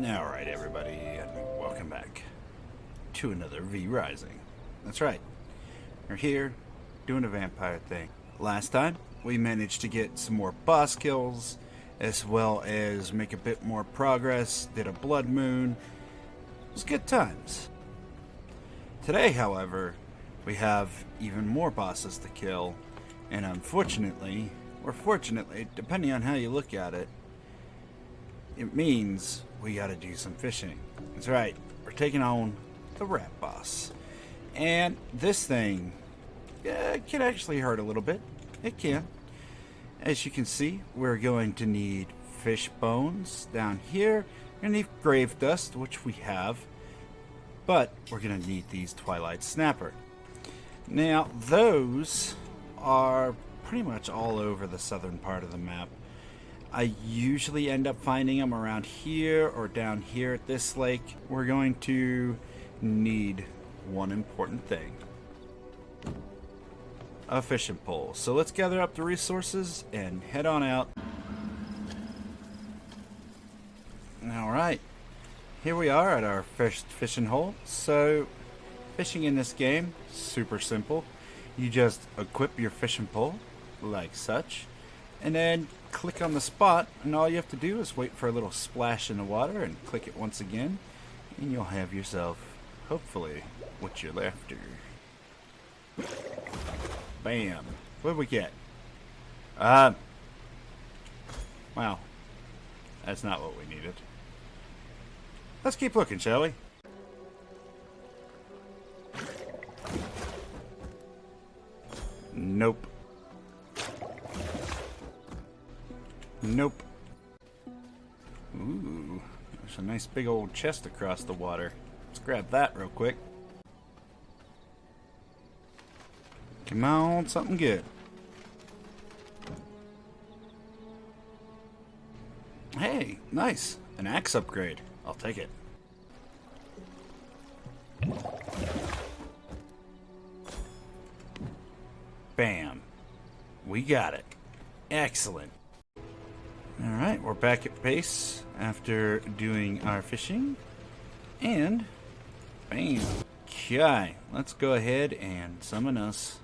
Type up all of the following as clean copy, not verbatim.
Alright everybody, and welcome back to another V Rising. That's right, we're here doing a vampire thing. Last time, we managed to get some more boss kills, as well as make a bit more progress, did a blood moon. It was good times. Today, however, we have even more bosses to kill, and unfortunately, or fortunately, depending on how you look at it, it means we gotta do some fishing. That's right, we're taking on the rat boss. And this thing, it can actually hurt a little bit. It can. As you can see, we're going to need fish bones down here. We're gonna need grave dust, which we have. But we're gonna need these Twilight Snapper. Now, those are pretty much all over the southern part of the map. I usually end up finding them around here or down here at this lake. We're going to need one important thing. A fishing pole. So let's gather up the resources and head on out. Alright. Here we are at our first fishing hole. So, fishing in this game, super simple. You just equip your fishing pole, like such, and then click on the spot, and all you have to do is wait for a little splash in the water and click it once again, and you'll have yourself, hopefully, what you're after. Bam. What did we get? Wow. That's not what we needed. Let's keep looking, shall we? Nope. Nope. Ooh, there's a nice big old chest across the water. Let's grab that real quick. Come on, something good. Hey, nice. An axe upgrade. I'll take it. Bam. We got it. Excellent. Alright, we're back at base after doing our fishing. And, bam. Okay, let's go ahead and summon us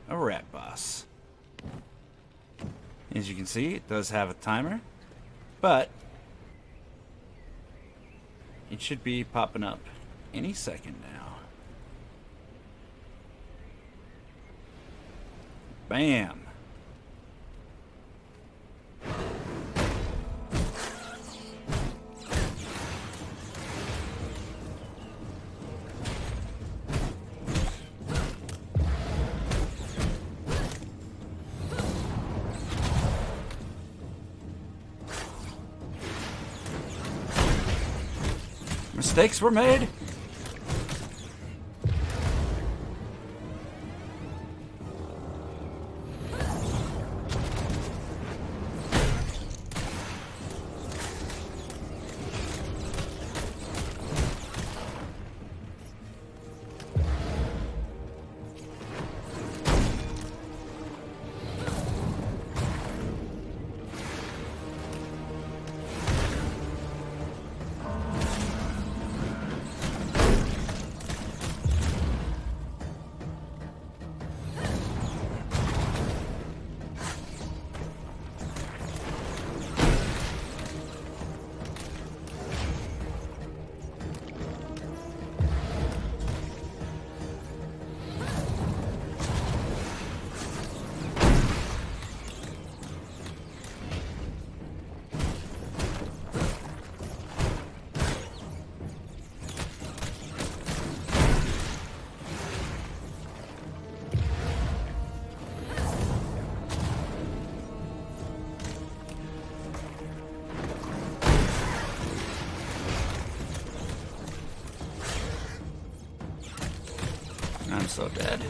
a rat boss. As you can see, it does have a timer, but it should be popping up any second now. Bam. Mistakes were made. I'm so dead.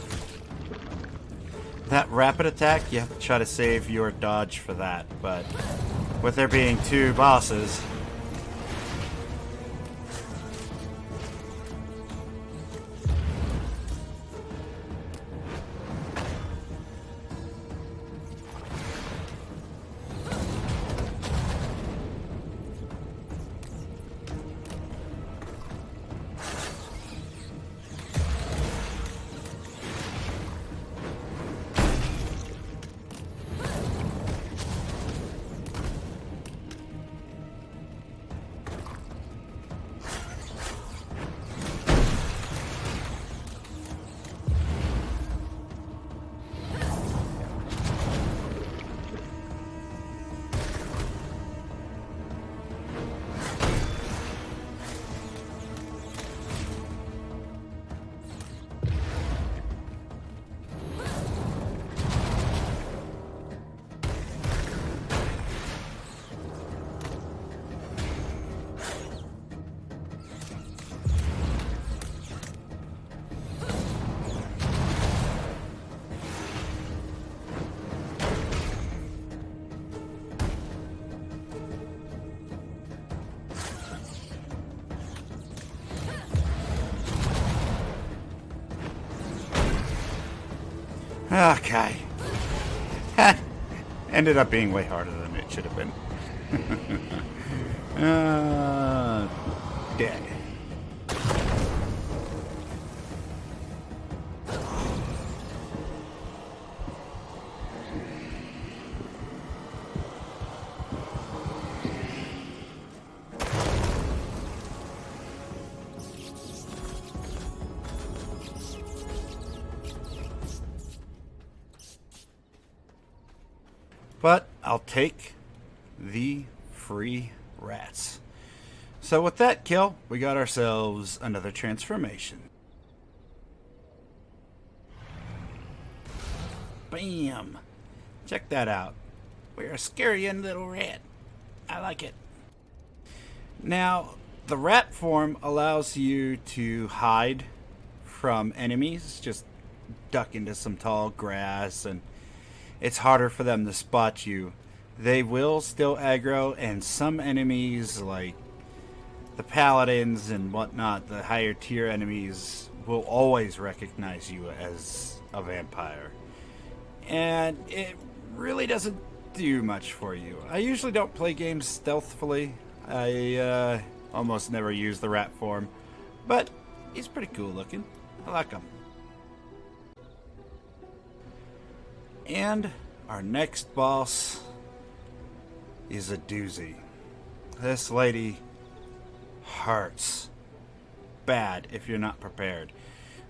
That rapid attack, you have to try to save your dodge for that, but with there being two bosses, Okay. Ended up being way harder than it should have been. Dead. But I'll take the free rats. So with that kill, we got ourselves another transformation. Bam! Check that out. We're a scary young little rat. I like it. Now, the rat form allows you to hide from enemies. Just duck into some tall grass, and it's harder for them to spot you. They will still aggro, and some enemies, like the paladins and whatnot, the higher tier enemies, will always recognize you as a vampire. And it really doesn't do much for you. I usually don't play games stealthily. I almost never use the rat form, but he's pretty cool looking. I like him. And our next boss is a doozy. This lady hurts bad if you're not prepared.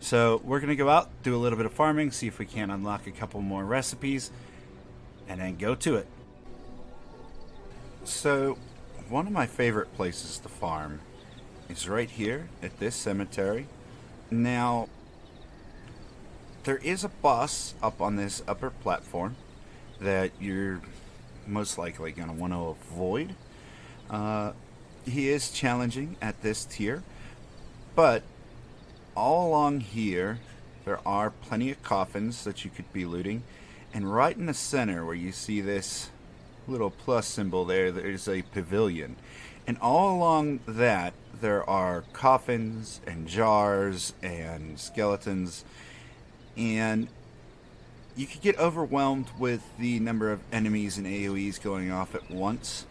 So we're going to go out, do a little bit of farming, see if we can unlock a couple more recipes, and then go to it. So one of my favorite places to farm is right here at this cemetery. Now, there is a boss up on this upper platform that you're most likely going to want to avoid. He is challenging at this tier, but all along here there are plenty of coffins that you could be looting, and right in the center where you see this little plus symbol there's a pavilion, and all along that there are coffins and jars and skeletons, and you could get overwhelmed with the number of enemies and AoEs going off at once.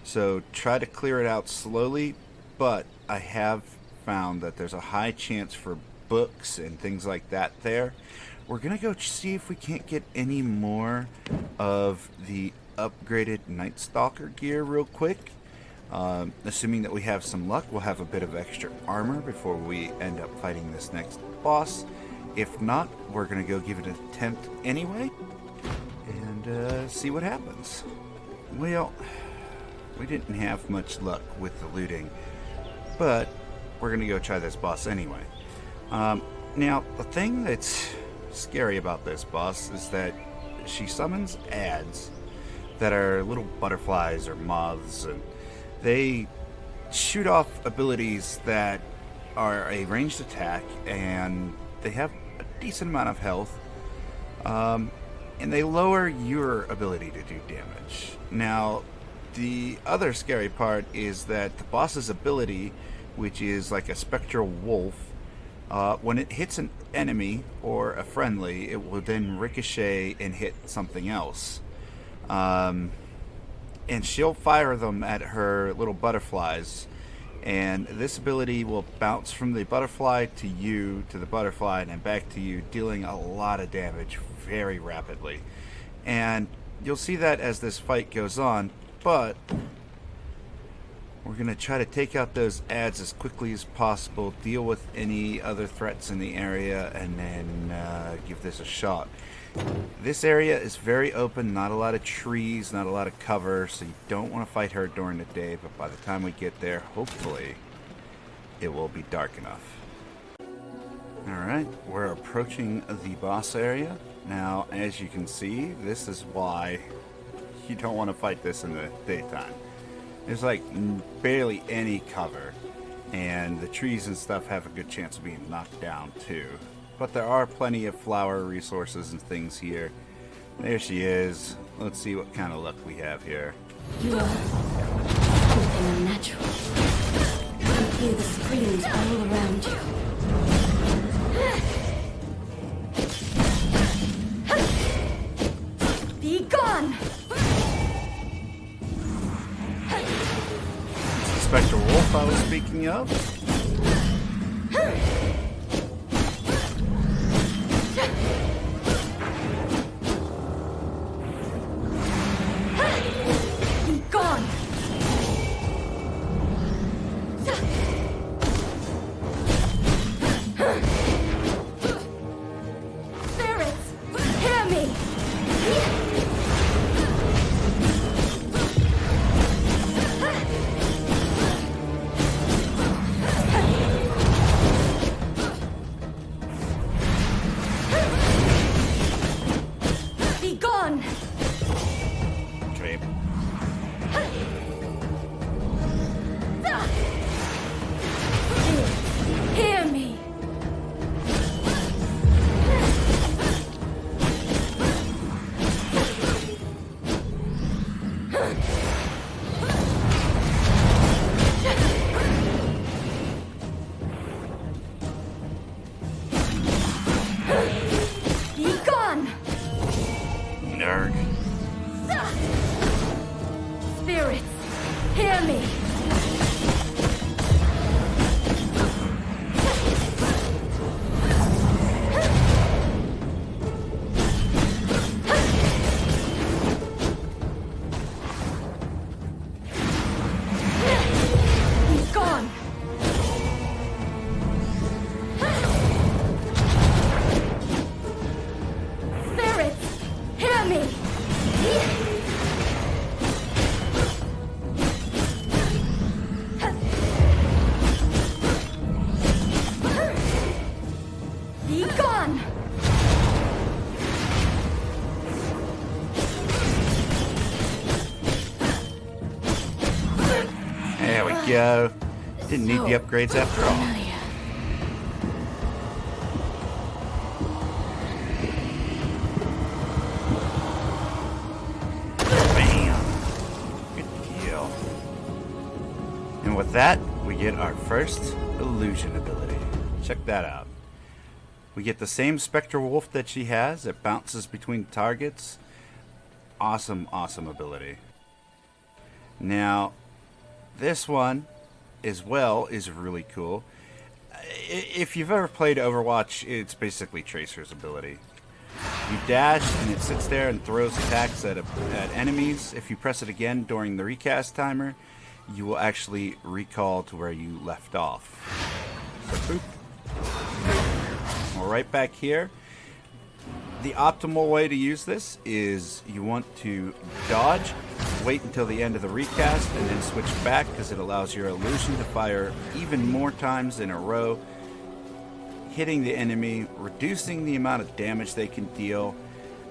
So try to clear it out slowly, but I have found that there's a high chance for books and things like that there. We're going to go see if we can't get any more of the upgraded Night Stalker gear real quick. Assuming that we have some luck, we'll have a bit of extra armor before we end up fighting this next boss. If not, we're going to go give it an attempt anyway and see what happens. Well, we didn't have much luck with the looting, but we're going to go try this boss anyway. Now, the thing that's scary about this boss is that she summons ads that are little butterflies or moths, and they shoot off abilities that are a ranged attack, and they have a decent amount of health, and they lower your ability to do damage. Now, the other scary part is that the boss's ability, which is like a spectral wolf, when it hits an enemy or a friendly, it will then ricochet and hit something else. And she'll fire them at her little butterflies, and this ability will bounce from the butterfly to you, to the butterfly, and then back to you, dealing a lot of damage very rapidly. And you'll see that as this fight goes on, but we're going to try to take out those ads as quickly as possible, deal with any other threats in the area, and then give this a shot. This area is very open, not a lot of trees, not a lot of cover, so you don't want to fight her during the day, but by the time we get there, hopefully, it will be dark enough. Alright, we're approaching the boss area. Now, as you can see, this is why you don't want to fight this in the daytime. There's like barely any cover, and the trees and stuff have a good chance of being knocked down too. But there are plenty of flower resources and things here. There she is. Let's see what kind of luck we have here. You are something unnatural. I hear the screams all around you. gone! It's the Spectre Wolf I was speaking of. Be gone! Spirits, hear me! Be gone! Okay. Hear me! Be gone! Nerg. Spirits, hear me! Be gone! Spirits, hear me! Be gone! There we go. Didn't need the upgrades after all. Familiar. Bam. Good kill. And with that, we get our first illusion ability. Check that out. We get the same Spectre Wolf that she has. It bounces between targets. Awesome, awesome ability. Now, this one as well is really cool. If you've ever played Overwatch, it's basically Tracer's ability. You dash and it sits there and throws attacks at enemies. If you press it again during the recast timer, you will actually recall to where you left off. So, boop. We're right back here. The optimal way to use this is you want to dodge, wait until the end of the recast, and then switch back because it allows your illusion to fire even more times in a row, hitting the enemy, reducing the amount of damage they can deal.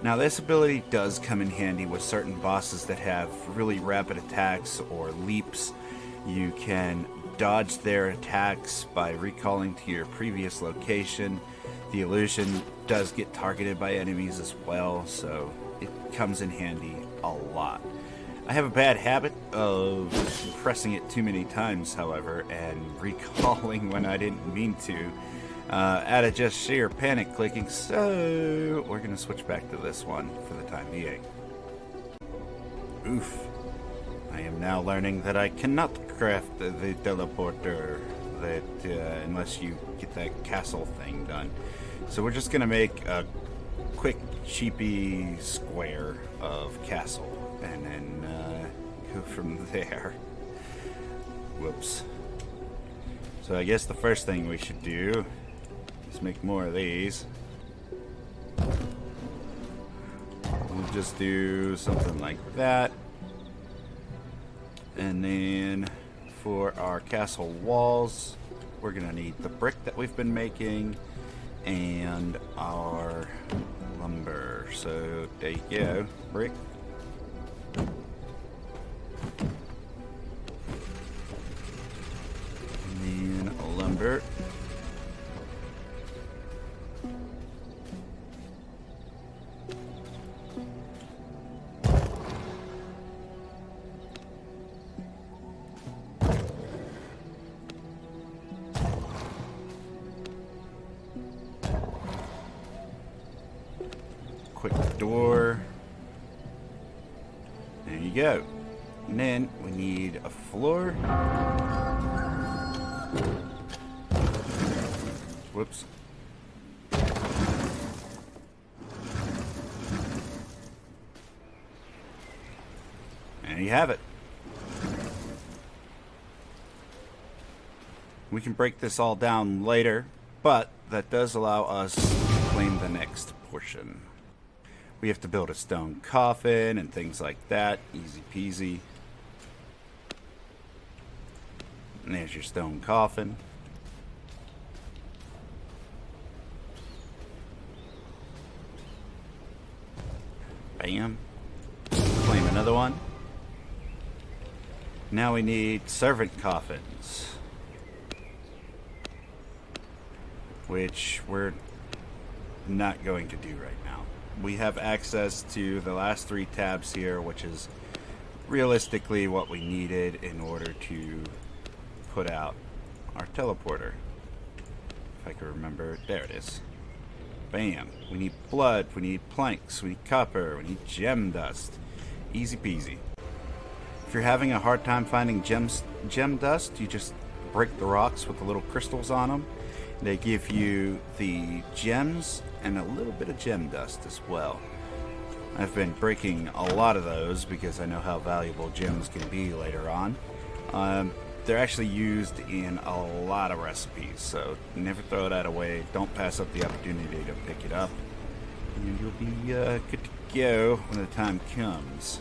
Now this ability does come in handy with certain bosses that have really rapid attacks or leaps. You can dodge their attacks by recalling to your previous location. The illusion does get targeted by enemies as well, so it comes in handy a lot. I have a bad habit of pressing it too many times, however, and recalling when I didn't mean to, out of just sheer panic clicking, so we're going to switch back to this one for the time being. Oof. I am now learning that I cannot craft the teleporter unless you get that castle thing done. So we're just going to make a quick cheapy square of castle and then go from there. Whoops. So I guess the first thing we should do is make more of these. We'll just do something like that. And then for our castle walls, we're going to need the brick that we've been making and our lumber. So there you go, brick. And then lumber. Quick door. go. And then we need a floor. Whoops. And you have it. We can break this all down later, but that does allow us to claim the next portion. We have to build a stone coffin and things like that. Easy peasy. And there's your stone coffin. Bam. Claim another one. Now we need servant coffins, which we're not going to do right now. We have access to the last 3 tabs here, which is realistically what we needed in order to put out our teleporter. If I can remember, there it is. Bam. We need blood, we need planks, we need copper, we need gem dust. Easy peasy. If you're having a hard time finding gem dust, you just break the rocks with the little crystals on them. They give you the gems and a little bit of gem dust as well. I've been breaking a lot of those because I know how valuable gems can be later on. They're actually used in a lot of recipes, so never throw that away. Don't pass up the opportunity to pick it up, and you'll be good to go when the time comes.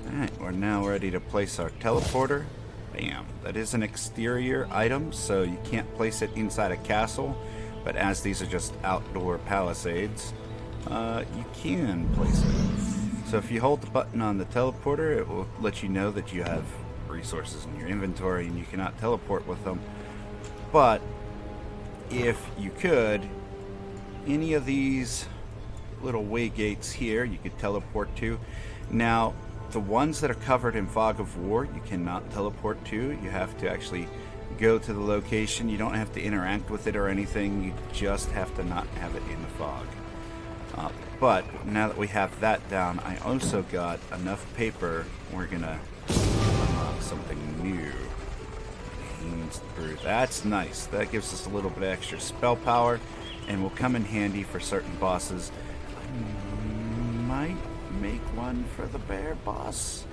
Alright, we're now ready to place our teleporter. Bam. That is an exterior item, so you can't place it inside a castle, but as these are just outdoor palisades, you can place it. So if you hold the button on the teleporter, it will let you know that you have resources in your inventory and you cannot teleport with them. But if you could, any of these little way gates here you could teleport to. Now, the ones that are covered in fog of war you cannot teleport to. You have to actually go to the location. You don't have to interact with it or anything. You just have to not have it in the fog. But now that we have that down, I also got enough paper. We're gonna unlock something new. Pains brew. That's nice. That gives us a little bit of extra spell power and will come in handy for certain bosses. I might make one for the bear boss.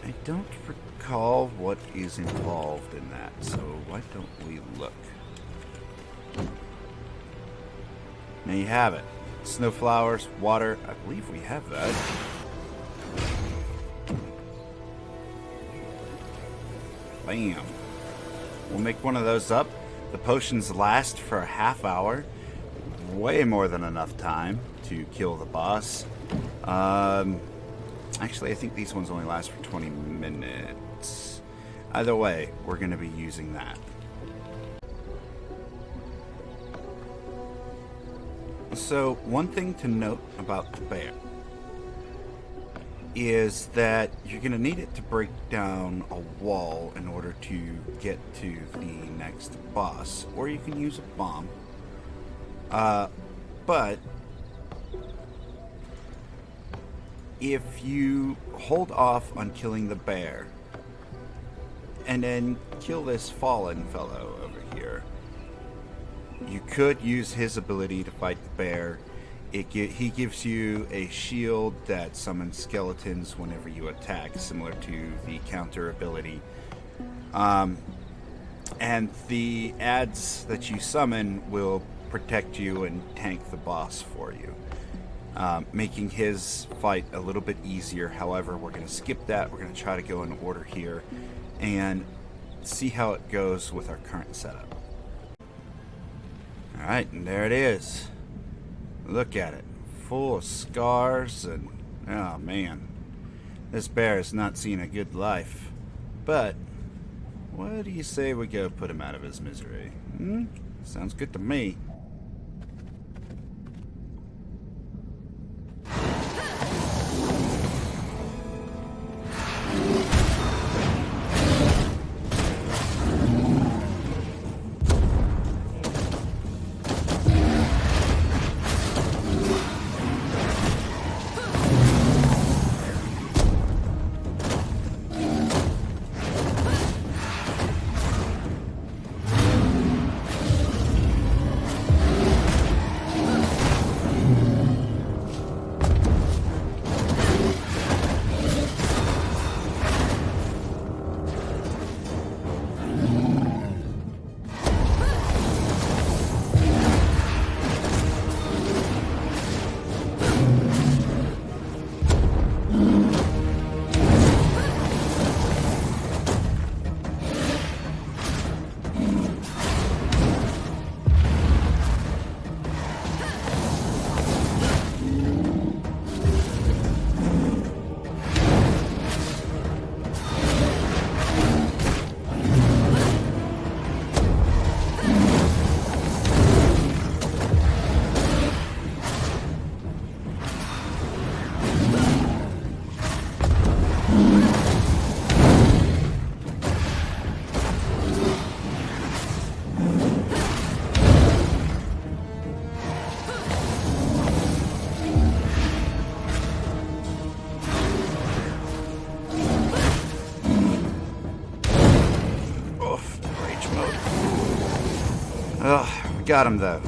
I don't recall what is involved in that, so why don't we look? Now you have it. Snowflowers, water. I believe we have that. Bam. We'll make one of those up. The potions last for a half hour. Way more than enough time to kill the boss. Actually, I think these ones only last for 20 minutes. Either way, we're going to be using that. So, one thing to note about the bear is that you're going to need it to break down a wall in order to get to the next boss. Or you can use a bomb. But if you hold off on killing the bear and then kill this fallen fellow over here, you could use his ability to fight the bear. He gives you a shield that summons skeletons whenever you attack, similar to the counter ability. And the adds that you summon will protect you and tank the boss for you, making his fight a little bit easier. However, we're going to skip that. We're going to try to go in order here and see how it goes with our current setup. Alright, and there it is. Look at it. Full of scars and... oh man. This bear has not seen a good life. But, what do you say we go put him out of his misery? Sounds good to me. Got him, though.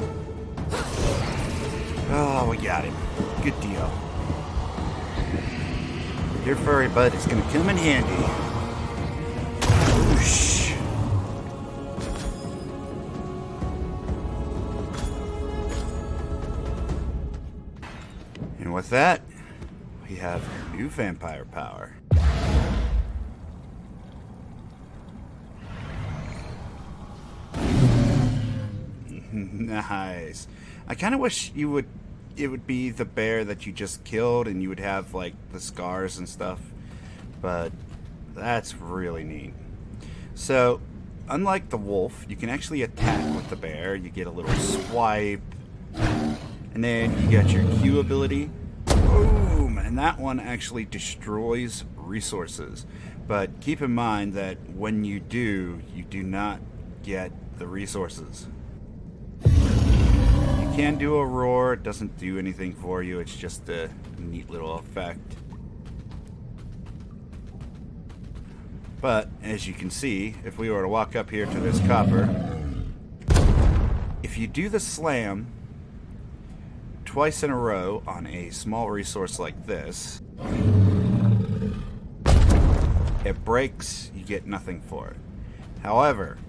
Oh, we got him. Good deal. Your furry bud is going to come in handy. Whoosh. And with that, we have new vampire power. Nice. I kind of wish it would be the bear that you just killed and you would have like the scars and stuff, but that's really neat. So unlike the wolf, you can actually attack with the bear. You get a little swipe, and then you got your Q ability. Boom! And that one actually destroys resources. But keep in mind that when you do not get the resources. You can do a roar. It doesn't do anything for you. It's just a neat little effect. But as you can see, if we were to walk up here to this copper, if you do the slam twice in a row on a small resource like this, it breaks, you get nothing for it. However,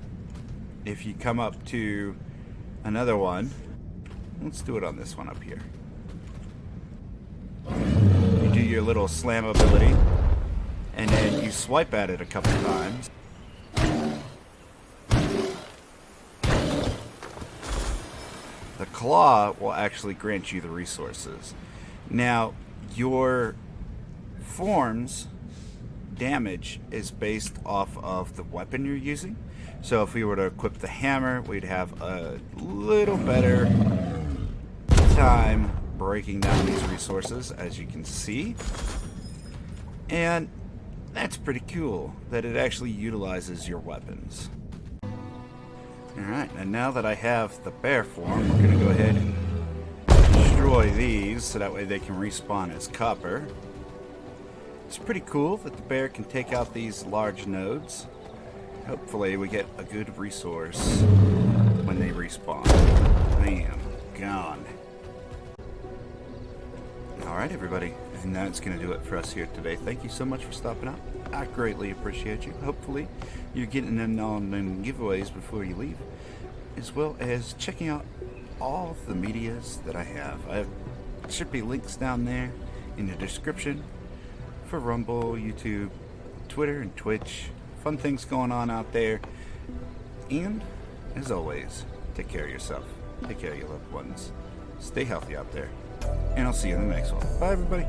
if you come up to another one, let's do it on this one up here. You do your little slam ability, and then you swipe at it a couple times. The claw will actually grant you the resources. Now, your form's damage is based off of the weapon you're using. So if we were to equip the hammer, we'd have a little better time breaking down these resources, as you can see. And that's pretty cool that it actually utilizes your weapons. Alright, and now that I have the bear form, we're going to go ahead and destroy these so that way they can respawn as copper. It's pretty cool that the bear can take out these large nodes. Hopefully we get a good resource when they respawn. Bam, gone. Alright everybody, and that's going to do it for us here today. Thank you so much for stopping out. I greatly appreciate you. Hopefully you're getting in on them giveaways before you leave, as well as checking out all the medias that I have. There should be links down there in the description for Rumble, YouTube, Twitter, and Twitch. Fun things going on out there. And, as always, take care of yourself. Take care of your loved ones. Stay healthy out there. And I'll see you in the next one. Bye, everybody.